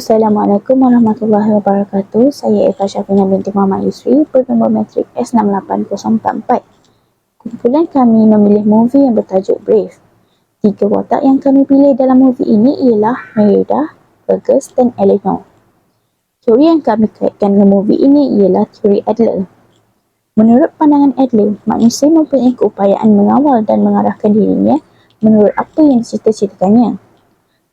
Assalamualaikum warahmatullahi wabarakatuh. Saya Eka Syafina binti Muhammad Yusri, bernombor matrik S68044. Kumpulan kami memilih movie yang bertajuk Brave. 3 watak yang kami pilih dalam movie ini ialah Merida, Fergus dan Eleanor. Teori yang kami kaitkan dengan movie ini ialah teori Adler. Menurut pandangan Adler, manusia mempunyai keupayaan mengawal dan mengarahkan dirinya menurut apa yang dicita-citakannya.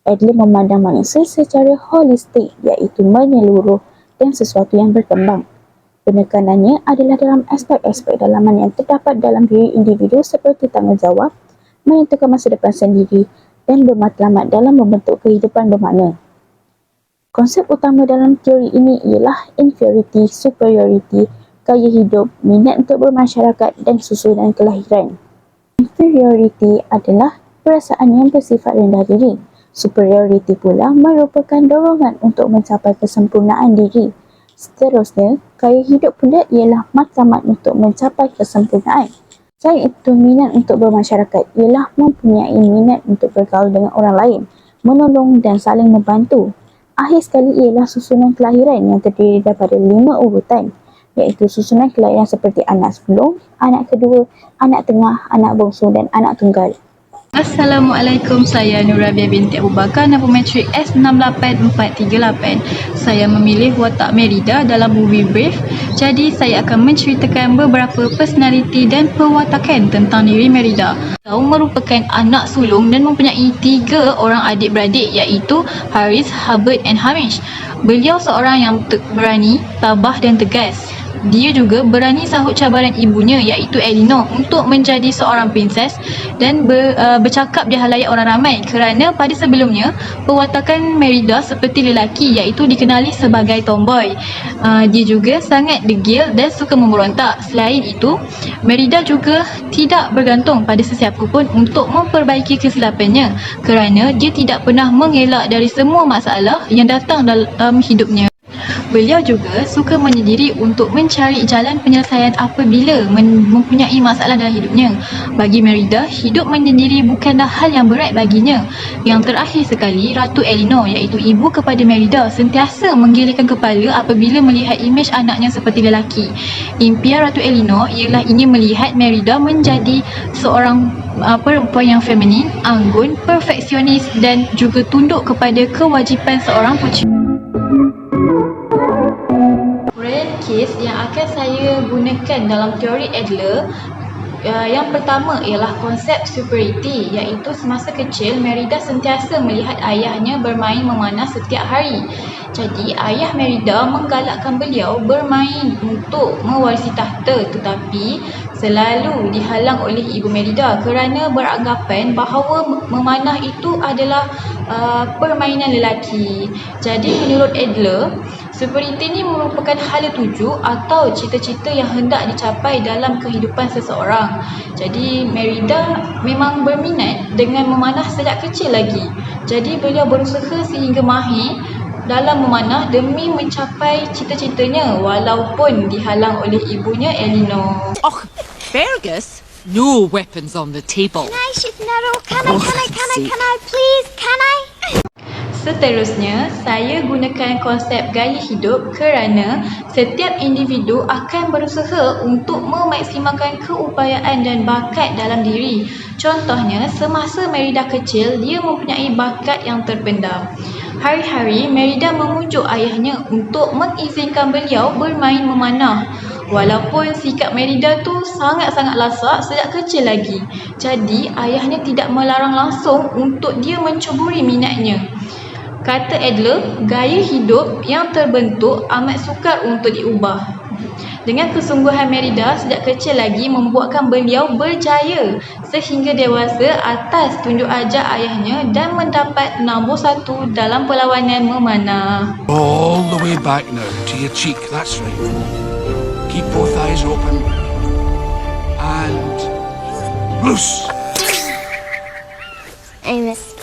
Adler memandang manusia secara holistik, iaitu menyeluruh dan sesuatu yang berkembang. Penekanannya adalah dalam aspek-aspek dalaman yang terdapat dalam diri individu seperti tanggungjawab, menentukan masa depan sendiri dan bermatlamat dalam membentuk kehidupan bermakna. Konsep utama dalam teori ini ialah inferiority, superiority, gaya hidup, minat untuk bermasyarakat dan susunan kelahiran. Inferiority adalah perasaan yang bersifat rendah diri. Superiority pula merupakan dorongan untuk mencapai kesempurnaan diri. Seterusnya, gaya hidup pula ialah matlamat untuk mencapai kesempurnaan. Selain itu, minat untuk bermasyarakat ialah mempunyai minat untuk bergaul dengan orang lain, menolong dan saling membantu. Akhir sekali ialah susunan kelahiran yang terdiri daripada 5 urutan, iaitu susunan kelahiran seperti anak sulung, anak kedua, anak tengah, anak bongsu dan anak tunggal. Assalamualaikum, saya Nurabia binti Abu Bakar, nombor matrik S68438. Saya memilih watak Merida dalam movie Brave. Jadi saya akan menceritakan beberapa personaliti dan perwatakan tentang diri Merida. Beliau merupakan anak sulung dan mempunyai 3 orang adik-beradik, iaitu Haris, Hubbard dan Hamish. Beliau seorang yang berani, tabah dan tegas. Dia juga berani sahut cabaran ibunya, iaitu Eleanor, untuk menjadi seorang princess dan bercakap di halayak orang ramai, kerana pada sebelumnya perwatakan Merida seperti lelaki, iaitu dikenali sebagai tomboy. Dia juga sangat degil dan suka memberontak. Selain itu, Merida juga tidak bergantung pada sesiapa pun untuk memperbaiki kesilapannya, kerana dia tidak pernah mengelak dari semua masalah yang datang dalam hidupnya. Beliau juga suka menyendiri untuk mencari jalan penyelesaian apabila mempunyai masalah dalam hidupnya. Bagi Merida, hidup menyendiri bukanlah hal yang berat baginya. Yang terakhir sekali, Ratu Eleanor, iaitu ibu kepada Merida, sentiasa menggelengkan kepala apabila melihat imej anaknya seperti lelaki. Impian Ratu Eleanor ialah ingin melihat Merida menjadi seorang perempuan yang feminin, anggun, perfeksionis dan juga tunduk kepada kewajipan seorang puteri. Rare case yang akan saya gunakan dalam teori Adler, yang pertama ialah konsep superiority, iaitu semasa kecil Merida sentiasa melihat ayahnya bermain memanah setiap hari. Jadi ayah Merida menggalakkan beliau bermain untuk mewarisi tahta, tetapi selalu dihalang oleh ibu Merida kerana beranggapan bahawa memanah itu adalah permainan lelaki. Jadi menurut Adler, superiority ini merupakan hala tuju atau cita-cita yang hendak dicapai dalam kehidupan seseorang. Jadi Merida memang berminat dengan memanah sejak kecil lagi. Jadi beliau berusaha sehingga mahir dalam memanah demi mencapai cita-citanya walaupun dihalang oleh ibunya Eleanor. Oh, Fergus? No weapons on the table. Can I, Chef Nero? Can I, please, can I? Seterusnya, saya gunakan konsep gaya hidup kerana setiap individu akan berusaha untuk memaksimalkan keupayaan dan bakat dalam diri. Contohnya, semasa Merida kecil, dia mempunyai bakat yang terpendam. Hari-hari, Merida memujuk ayahnya untuk mengizinkan beliau bermain memanah. Walaupun sikap Merida tu sangat-sangat lasak sejak kecil lagi. Jadi, ayahnya tidak melarang langsung untuk dia mencuburi minatnya. Kata Adler, gaya hidup yang terbentuk amat sukar untuk diubah. Dengan kesungguhan Merida sejak kecil lagi membuatkan beliau berjaya sehingga dewasa atas tunjuk ajar ayahnya dan mendapat nombor 1 dalam perlawanan memanah. All the way back now to your cheek, that's right. Keep both eyes open. and loose. Amos.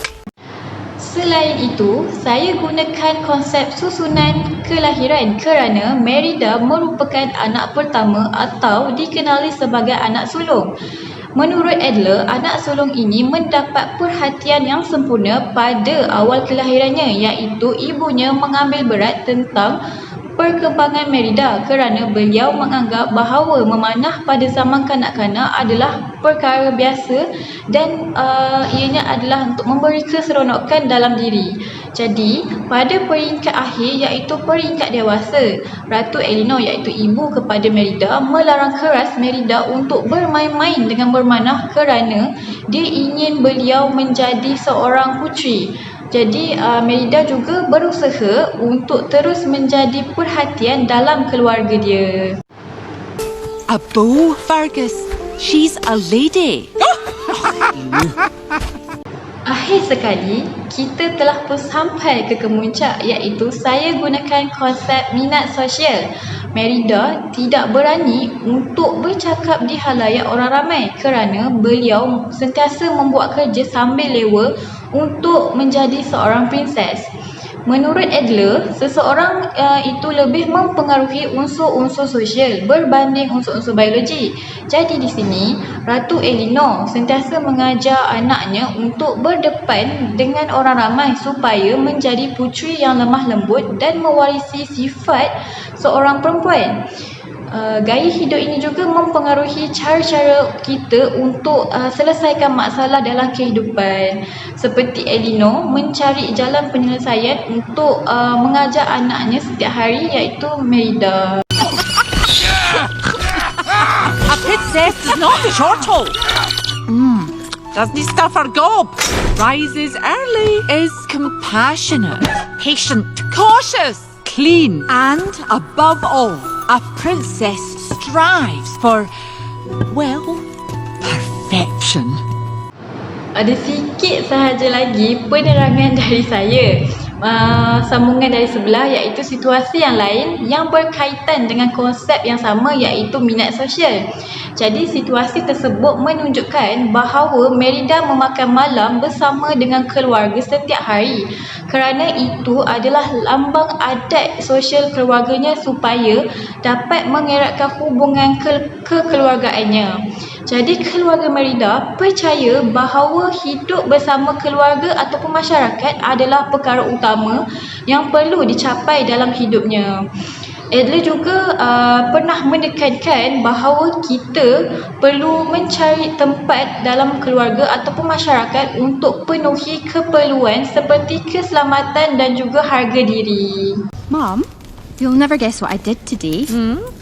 Selain itu, saya gunakan konsep susunan kelahiran kerana Merida merupakan anak pertama atau dikenali sebagai anak sulung. Menurut Adler, anak sulung ini mendapat perhatian yang sempurna pada awal kelahirannya, iaitu ibunya mengambil berat tentang perkembangan Merida kerana beliau menganggap bahawa memanah pada zaman kanak-kanak adalah perkara biasa dan ianya adalah untuk memberi keseronokan dalam diri. Jadi, pada peringkat akhir iaitu peringkat dewasa, Ratu Eleanor iaitu ibu kepada Merida melarang keras Merida untuk bermain-main dengan bermanah kerana dia ingin beliau menjadi seorang puteri. Jadi Merida juga berusaha untuk terus menjadi perhatian dalam keluarga dia. A beau, Fergus. She's a lady. Akhir sekali, kita telah pun sampai ke kemuncak, iaitu saya gunakan konsep minat sosial. Merida tidak berani untuk bercakap di halayak orang ramai kerana beliau sentiasa membuat kerja sambil lewa untuk menjadi seorang princess. Menurut Adler, seseorang itu lebih mempengaruhi unsur-unsur sosial berbanding unsur-unsur biologi. Jadi di sini, Ratu Eleanor sentiasa mengajar anaknya untuk berdepan dengan orang ramai supaya menjadi puteri yang lemah lembut dan mewarisi sifat seorang perempuan. Gaya hidup ini juga mempengaruhi cara-cara kita untuk selesaikan masalah dalam kehidupan. Seperti Eleanor mencari jalan penyelesaian untuk mengajar anaknya setiap hari, iaitu Merida. A princess does not chortle. Doesn't stuff her gob. Rises early. Is compassionate. Patient. Cautious. Clean. And above all, a princess strives for, well, perfection. Ada sikit sahaja lagi penerangan dari saya. Sambungan dari sebelah, iaitu situasi yang lain yang berkaitan dengan konsep yang sama, iaitu minat sosial. Jadi situasi tersebut menunjukkan bahawa Merida memakan malam bersama dengan keluarga setiap hari kerana itu adalah lambang adat sosial keluarganya supaya dapat mengeratkan hubungan kekeluargaannya. Jadi keluarga Merida percaya bahawa hidup bersama keluarga ataupun masyarakat adalah perkara utama yang perlu dicapai dalam hidupnya. Adler juga pernah menekankan bahawa kita perlu mencari tempat dalam keluarga ataupun masyarakat untuk penuhi keperluan seperti keselamatan dan juga harga diri. Mom, you'll never guess what I did today.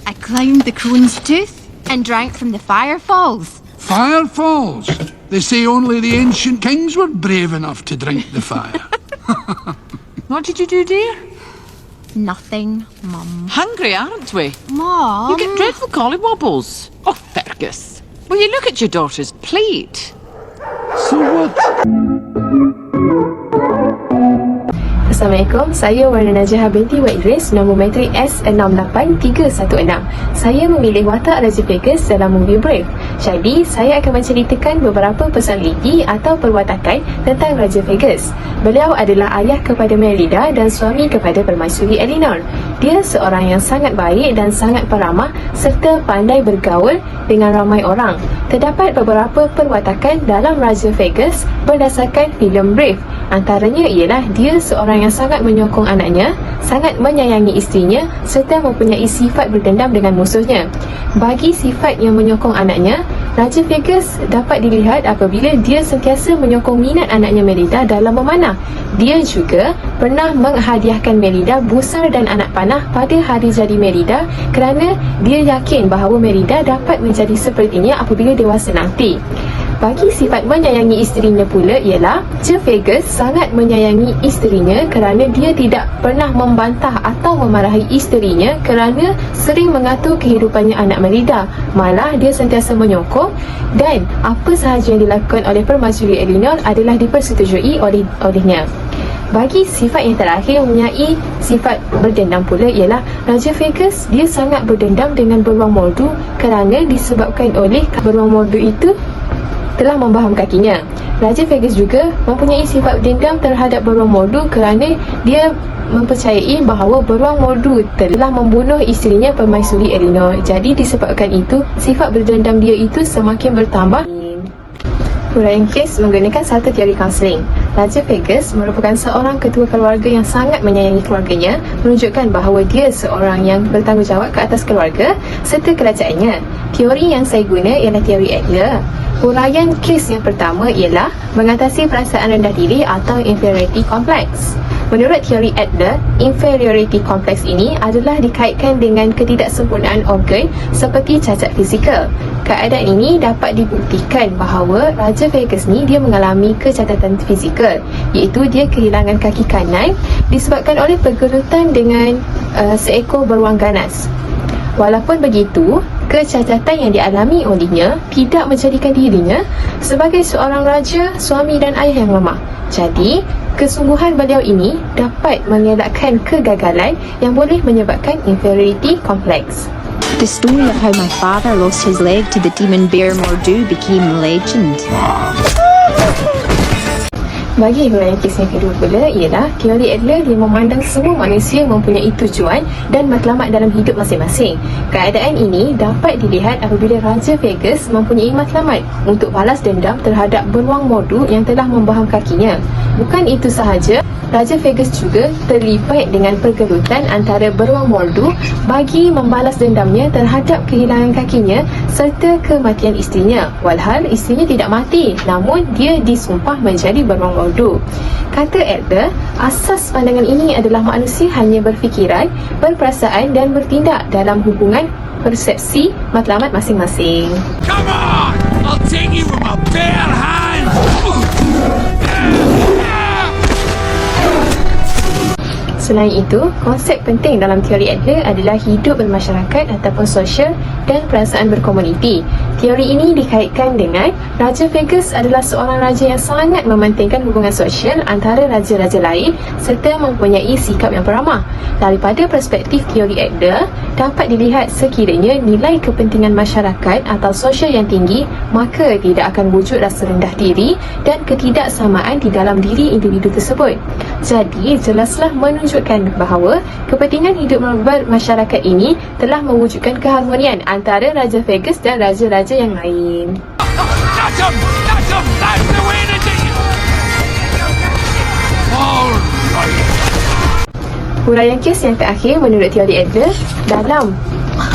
I climbed the crone's tooth and drank from the fire falls. Fire falls. They say only the ancient kings were brave enough to drink the fire. What did you do, dear? Nothing, Mum. Hungry, aren't we? Mom. You get dreadful collywobbles. Oh, Fergus. Will you look at your daughter's plate? So what? Assalamualaikum, saya Warna Najah binti Wak Idris, nombor matrik S68316. Saya memilih watak Raja Vegas dalam movie Brave. Jadi, saya akan menceritakan beberapa personaliti atau perwatakan tentang Raja Vegas. Beliau adalah ayah kepada Merida dan suami kepada Permaisuri Eleanor. Dia seorang yang sangat baik dan sangat peramah serta pandai bergaul dengan ramai orang. Terdapat beberapa perwatakan dalam Raja Vegas berdasarkan filem Brave. Antaranya ialah dia seorang yang sangat menyokong anaknya, sangat menyayangi isterinya serta mempunyai sifat berdendam dengan musuhnya. Bagi sifat yang menyokong anaknya, Raja Vegas dapat dilihat apabila dia sentiasa menyokong minat anaknya Merida dalam memanah. Dia juga pernah menghadiahkan Merida busar dan anak panah pada hari jadi Merida kerana dia yakin bahawa Merida dapat menjadi sepertinya apabila dewasa nanti. Bagi sifat menyayangi isterinya pula ialah Raja Vegas sangat menyayangi isterinya kerana dia tidak pernah membantah atau memarahi isterinya kerana sering mengatur kehidupannya anak Merida. Malah dia sentiasa menyokong dan apa sahaja yang dilakukan oleh Permaisuri Eleanor adalah dipersetujui olehnya. Bagi sifat yang terakhir mempunyai sifat berdendam pula ialah Raja Vegas, dia sangat berdendam dengan beruang moldu kerana disebabkan oleh beruang moldu itu telah membaham kakinya. Raja Vegas juga mempunyai sifat dendam terhadap beruang moldu kerana dia mempercayai bahawa beruang moldu telah membunuh isterinya Permaisuri Eleanor. Jadi disebabkan itu, sifat berdendam dia itu semakin bertambah. Huraian kes menggunakan satu teori kaunseling. Raja Vegas merupakan seorang ketua keluarga yang sangat menyayangi keluarganya, menunjukkan bahawa dia seorang yang bertanggungjawab ke atas keluarga serta kerajaannya. Teori yang saya guna ialah teori Adler. Huraian kes yang pertama ialah mengatasi perasaan rendah diri atau inferiority complex. Menurut teori Adler, inferiority complex ini adalah dikaitkan dengan ketidaksempurnaan organ seperti cacat fizikal. Keadaan ini dapat dibuktikan bahawa Raja Vegas ni dia mengalami kecacatan fizikal, iaitu dia kehilangan kaki kanan disebabkan oleh pergelutan dengan seekor beruang ganas. Walaupun begitu, kecacatan yang dialami olehnya tidak menjadikan dirinya sebagai seorang raja, suami dan ayah yang lemah. Jadi, kesungguhan beliau ini dapat mengelakkan kegagalan yang boleh menyebabkan inferiority complex. The story of how my father lost his leg to the demon bear Mordu became legend. Bagi huraian kes yang kedua pula ialah teori Adler yang memandang semua manusia mempunyai tujuan dan matlamat dalam hidup masing-masing. Keadaan ini dapat dilihat apabila Raja Vegas mempunyai matlamat untuk balas dendam terhadap beruang moldu yang telah membaham kakinya. Bukan itu sahaja, Raja Vegas juga terlibat dengan pergelutan antara beruang moldu bagi membalas dendamnya terhadap kehilangan kakinya serta kematian isterinya. Walhal isterinya tidak mati, namun dia disumpah menjadi beruang moldu. Kata Adler, asas pandangan ini adalah manusia hanya berfikiran, berperasaan dan bertindak dalam hubungan persepsi matlamat masing-masing. Come on! I'll take you with my bare hands! Selain itu, konsep penting dalam teori Adler adalah hidup bermasyarakat ataupun sosial dan perasaan berkomuniti. Teori ini dikaitkan dengan Raja Vegas adalah seorang raja yang sangat mementingkan hubungan sosial antara raja-raja lain serta mempunyai sikap yang peramah. Daripada perspektif teori Adler, dapat dilihat sekiranya nilai kepentingan masyarakat atau sosial yang tinggi, maka tidak akan wujud rasa rendah diri dan ketidaksamaan di dalam diri individu tersebut. Jadi, jelaslah menunjukkan bahawa kepentingan hidup bermasyarakat ini telah mewujudkan keharmonian antara Raja Vegas dan raja-raja yang lain. That's him! That's him! That's the way to do it! All right. Huraian kes yang terakhir menurut teori Adler dalam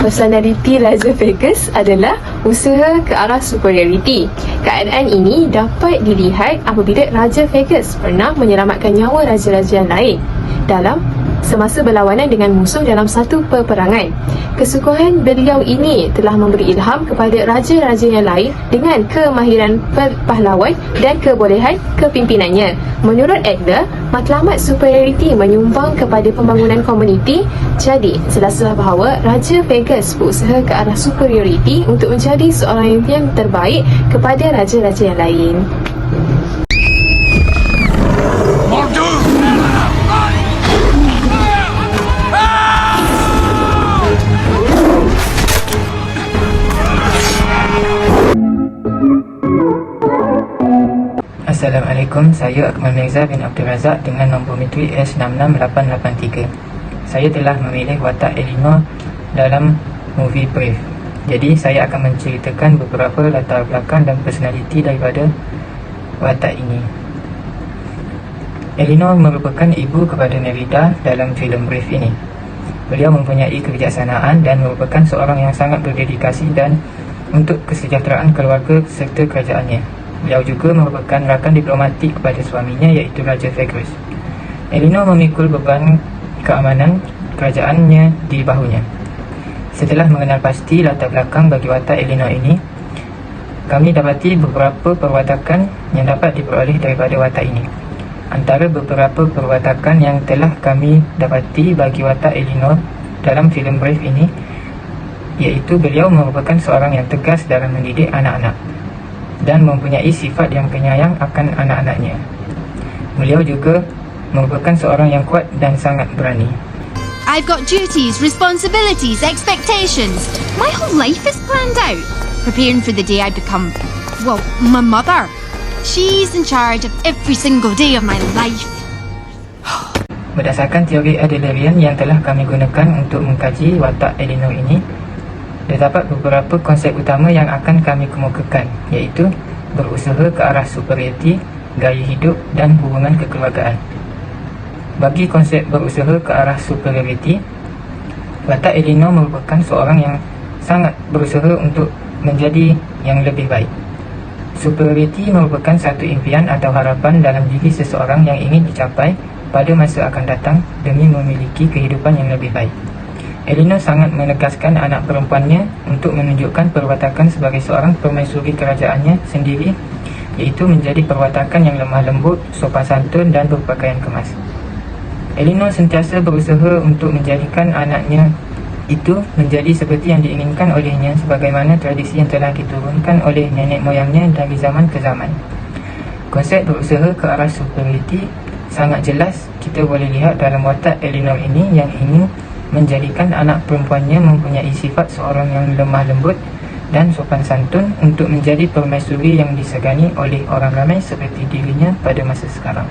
personality Raja Vegas adalah usaha ke arah superiority. Keadaan ini dapat dilihat apabila Raja Vegas pernah menyelamatkan nyawa raja-raja yang lain dalam semasa berlawanan dengan musuh dalam satu peperangan. Kesungguhan beliau ini telah memberi ilham kepada raja-raja yang lain dengan kemahiran pahlawan dan kebolehan kepimpinannya. Menurut Adler, matlamat superiority menyumbang kepada pembangunan komuniti. Jadi, jelaslah bahawa Raja Vegas berusaha ke arah superiority untuk menjadi seorang yang terbaik kepada raja-raja yang lain. Mordu! Assalamualaikum, saya Akmal Mirza bin Abdul Razak dengan nombor metrik S66883. Saya telah memilih watak Eleanor dalam movie Brave. Jadi, saya akan menceritakan beberapa latar belakang dan personaliti daripada watak ini. Eleanor merupakan ibu kepada Merida dalam filem Brave ini. Beliau mempunyai kebijaksanaan dan merupakan seorang yang sangat berdedikasi dan untuk kesejahteraan keluarga serta kerajaannya. Beliau juga merupakan rakan diplomatik kepada suaminya iaitu Raja Vegas. Eleanor memikul beban keamanan kerajaannya di bahunya. Setelah mengenal pasti latar belakang bagi watak Eleanor ini, kami dapati beberapa perwatakan yang dapat diperoleh daripada watak ini. Antara beberapa perwatakan yang telah kami dapati bagi watak Eleanor dalam filem Brave ini, iaitu beliau merupakan seorang yang tegas dalam mendidik anak-anak dan mempunyai sifat yang penyayang akan anak-anaknya. Beliau juga merupakan seorang yang kuat dan sangat berani. I've got duties, responsibilities, expectations. My whole life is planned out. Preparing for the day I become, well, my mother. She's in charge of every single day of my life. Berdasarkan teori Adlerian yang telah kami gunakan untuk mengkaji watak Elinor ini, terdapat beberapa konsep utama yang akan kami kemukakan, iaitu berusaha ke arah superioriti, gaya hidup dan hubungan kekeluargaan. Bagi konsep berusaha ke arah superioriti, watak Elinor merupakan seorang yang sangat berusaha untuk menjadi yang lebih baik. Superioriti merupakan satu impian atau harapan dalam diri seseorang yang ingin dicapai pada masa akan datang demi memiliki kehidupan yang lebih baik. Elinor sangat menegaskan anak perempuannya untuk menunjukkan perwatakan sebagai seorang permaisuri kerajaannya sendiri, iaitu menjadi perwatakan yang lemah lembut, sopan santun dan berpakaian kemas. Elinor sentiasa berusaha untuk menjadikan anaknya itu menjadi seperti yang diinginkan olehnya, sebagaimana tradisi yang telah diturunkan oleh nenek moyangnya dari zaman ke zaman. Konsep berusaha ke arah superioriti sangat jelas kita boleh lihat dalam watak Elinor ini yang ingin menjadikan anak perempuannya mempunyai sifat seorang yang lemah lembut dan sopan santun untuk menjadi permaisuri yang disegani oleh orang ramai seperti dirinya pada masa sekarang.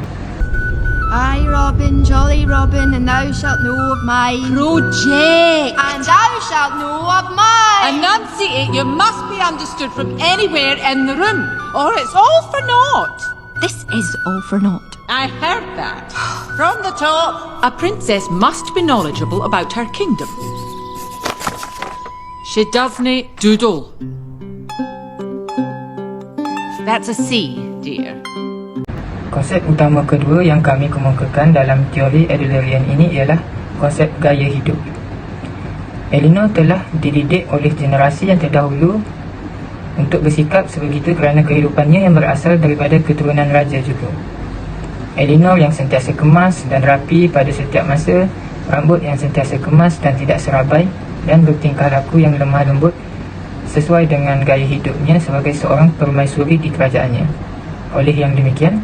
Aye, Robin, jolly Robin, and thou shalt know of my Project! and thou shalt know of my. Enunciate, you must be understood from anywhere in the room, or it's all for naught. This is all for naught. I heard that. From the top. A princess must be knowledgeable about her kingdom. She doesn't doodle. That's a C, dear. Konsep utama kedua yang kami kemukakan dalam teori Adlerian ini ialah konsep gaya hidup. Elinor telah dididik oleh generasi yang terdahulu untuk bersikap sebegitu kerana kehidupannya yang berasal daripada keturunan raja juga. Elinor yang sentiasa kemas dan rapi pada setiap masa, rambut yang sentiasa kemas dan tidak serabai, dan bertingkah laku yang lemah lembut sesuai dengan gaya hidupnya sebagai seorang permaisuri di kerajaannya. Oleh yang demikian,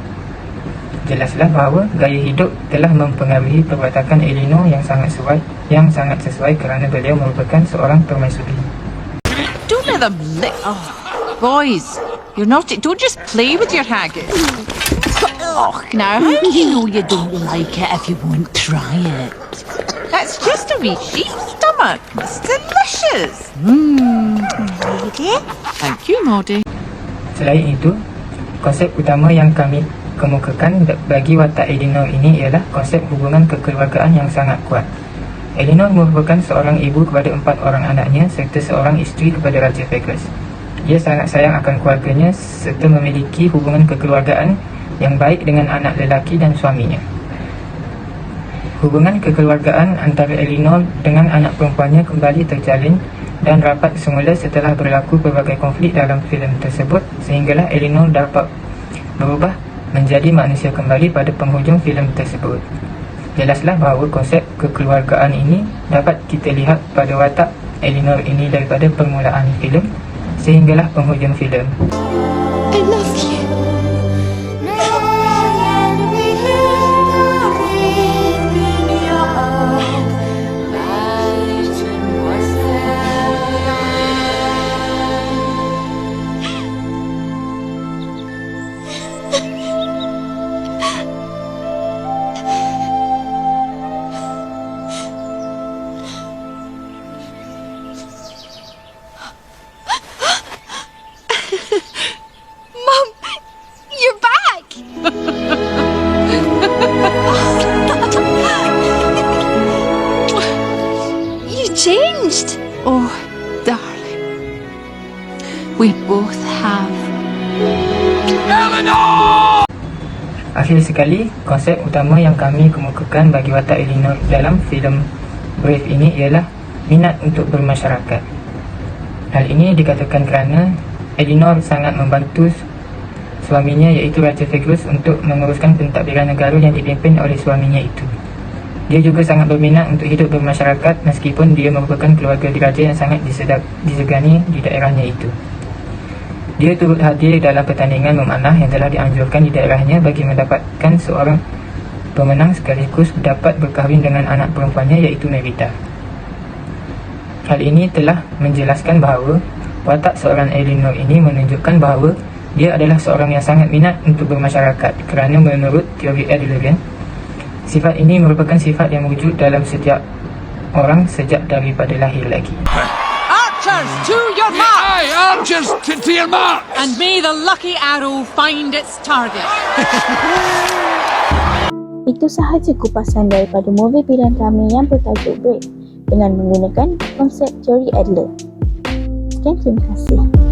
jelaslah bahawa gaya hidup telah mempengaruhi perwatakan Elinor yang sangat sesuai kerana beliau merupakan seorang permaisuri. Don't let them Oh, boys, you're naughty. Don't just play with your haggis. Oh, now, how do you know you don't like it if you won't try it? That's just a wee sheep stomach. It's delicious. Thank you, Maudie. Selain itu, konsep utama yang kami kemukakan bagi watak Elinor ini ialah konsep hubungan kekeluargaan yang sangat kuat. Elinor merupakan seorang ibu kepada 4 orang anaknya serta seorang isteri kepada Raja Fergus. Ia sangat sayang akan keluarganya serta memiliki hubungan kekeluargaan yang baik dengan anak lelaki dan suaminya. Hubungan kekeluargaan antara Elinor dengan anak perempuannya kembali terjalin dan rapat semula setelah berlaku pelbagai konflik dalam filem tersebut, sehinggalah Elinor dapat berubah menjadi manusia kembali pada penghujung filem tersebut. Jelaslah bahawa konsep kekeluargaan ini dapat kita lihat pada watak Elinor ini daripada permulaan filem sehinggalah penghujung filem. I love you. Mum, you're back! You changed! Oh, darling. We both have. Akhir sekali, konsep utama yang kami kemukakan bagi watak Elinor dalam filem Brave ini ialah minat untuk bermasyarakat. Hal ini dikatakan kerana Elinor sangat membantu suaminya iaitu Raja Fergus untuk menguruskan pentadbiran negara yang dipimpin oleh suaminya itu. Dia juga sangat berminat untuk hidup bermasyarakat meskipun dia merupakan keluarga diraja yang sangat disegani di daerahnya itu. Dia turut hadir dalam pertandingan memanah yang telah dianjurkan di daerahnya bagi mendapatkan seorang pemenang sekaligus dapat berkahwin dengan anak perempuannya iaitu Merida. Hal ini telah menjelaskan bahawa watak seorang Elinor ini menunjukkan bahawa dia adalah seorang yang sangat minat untuk bermasyarakat kerana menurut teori Adlerian, sifat ini merupakan sifat yang wujud dalam setiap orang sejak daripada lahir lagi. Archers, to your mark! Aye, archers, to your mark! And may the lucky arrow find its target. Itu sahaja kupasan daripada movie pilihan kami yang bertajuk Brave dengan menggunakan konsep teori Adler. Sekian, terima kasih.